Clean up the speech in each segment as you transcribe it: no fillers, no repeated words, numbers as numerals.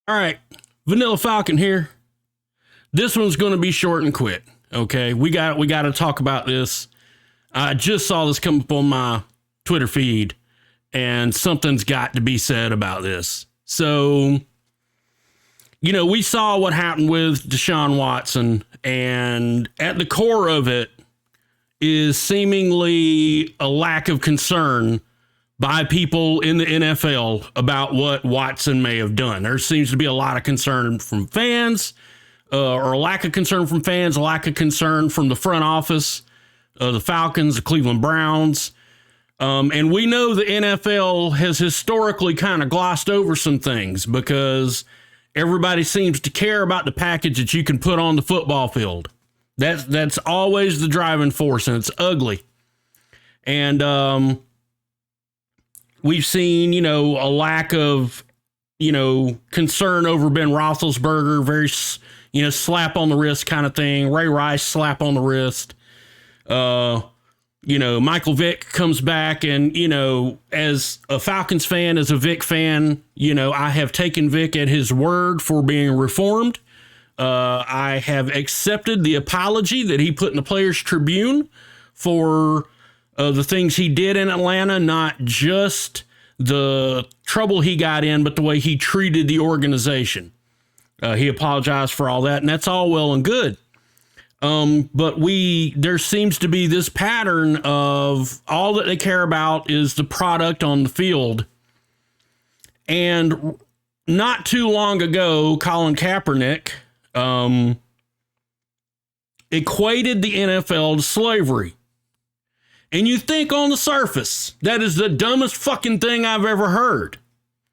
All right, Vanilla Falcon here. This one's going to be short and quick. Okay, we got to talk about this. I just saw this come up on my Twitter feed, and something's got to be said about this. So, we saw what happened with Deshaun Watson, and at the core of it is seemingly a lack of concern by people in the NFL about what Watson may have done. There seems to be a lot of concern from fans, or a lack of concern from fans, a lack of concern from the front office, the Falcons, the Cleveland Browns. And we know the NFL has historically kind of glossed over some things because everybody seems to care about the package that you can put on the football field. That's always the driving force, and it's ugly. And we've seen, a lack of, concern over Ben Roethlisberger, very, slap on the wrist kind of thing. Ray Rice, slap on the wrist. Michael Vick comes back, and, as a Falcons fan, as a Vick fan, I have taken Vick at his word for being reformed. I have accepted the apology that he put in the Players Tribune for the things he did in Atlanta, not just the trouble he got in, but the way he treated the organization. He apologized for all that, and that's all well and good. But there seems to be this pattern of all that they care about is the product on the field. And not too long ago, Colin Kaepernick equated the NFL to slavery. And you think on the surface, that is the dumbest fucking thing I've ever heard.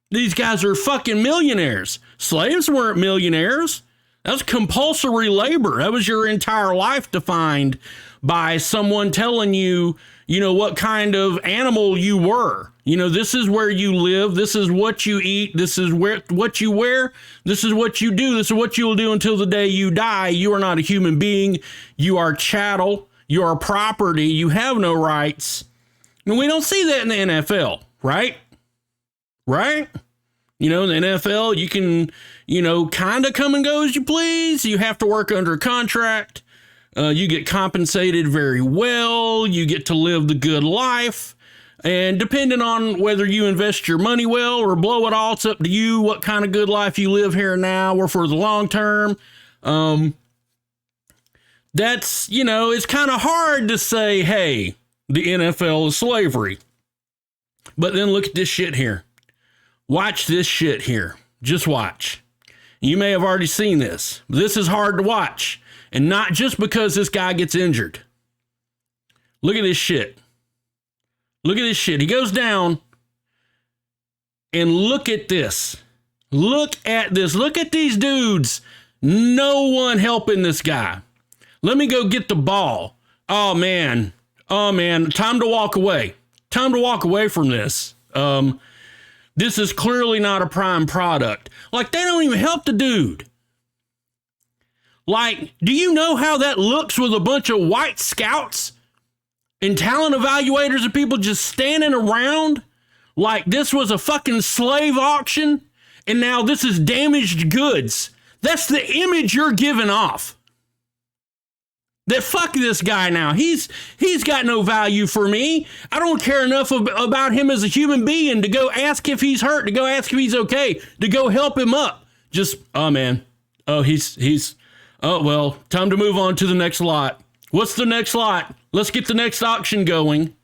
These guys are fucking millionaires. Slaves weren't millionaires. That was compulsory labor. That was your entire life defined by someone telling you, what kind of animal you were. This is where you live. This is what you eat. This is what you wear. This is what you do. This is what you will do until the day you die. You are not a human being. You are chattel. You are property. You have no rights. And we don't see that in the NFL, right? Right? In the NFL, you can, kind of come and go as you please. You have to work under a contract. You get compensated very well. You get to live the good life. And depending on whether you invest your money well or blow it all, it's up to you what kind of good life you live here and now or for the long term. That's, it's kind of hard to say, hey, the NFL is slavery. But then look at this shit here. Watch this shit here. Just watch. You may have already seen this. This is hard to watch. And not just because this guy gets injured. Look at this shit. Look at this shit. He goes down. And look at this. Look at this. Look at these dudes. No one helping this guy. Let me go get the ball. Oh, man. Oh, man. Time to walk away. Time to walk away from this. This is clearly not a prime product. Like, they don't even help the dude. Like, do you know how that looks with a bunch of white scouts and talent evaluators and people just standing around like this was a fucking slave auction and now this is damaged goods? That's the image you're giving off. That fuck this guy now. He's got no value for me. I don't care enough about him as a human being to go ask if he's hurt, to go ask if he's okay, to go help him up. Just, oh man. Oh, oh, well, time to move on to the next lot. What's the next lot? Let's get the next auction going.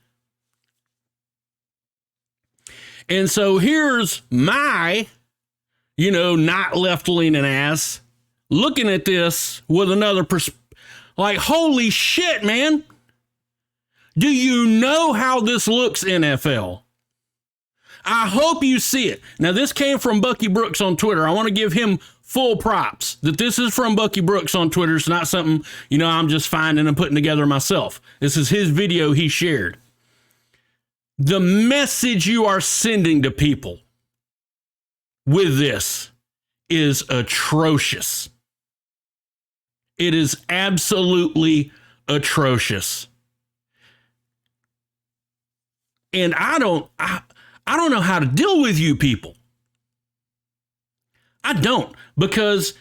And so here's my, not left-leaning ass looking at this with another perspective. Like, holy shit, man. Do you know how this looks, NFL? I hope you see it. Now, this came from Bucky Brooks on Twitter. I want to give him full props that this is from Bucky Brooks on Twitter. It's not something, I'm just finding and putting together myself. This is his video he shared. The message you are sending to people with this is atrocious. It is absolutely atrocious. And I don't know how to deal with you people. I don't, because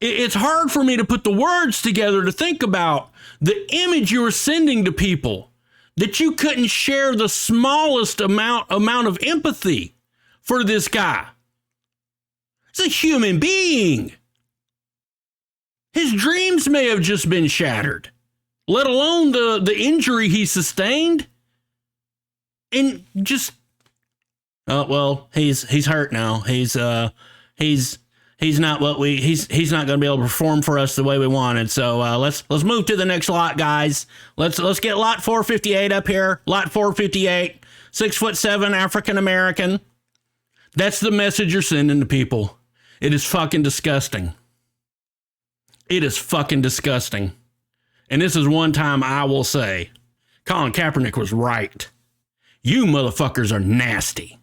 it's hard for me to put the words together to think about the image you were sending to people, that you couldn't share the smallest amount of empathy for this guy. It's a human being. His dreams may have just been shattered, let alone the injury he sustained. And just, well, he's hurt now. He's not he's not going to be able to perform for us the way we wanted. So let's move to the next lot, guys. Let's get lot 458 up here. Lot 458, 6'7" African American. That's the message you're sending to people. It is fucking disgusting. It is fucking disgusting. And this is one time I will say, Colin Kaepernick was right. You motherfuckers are nasty.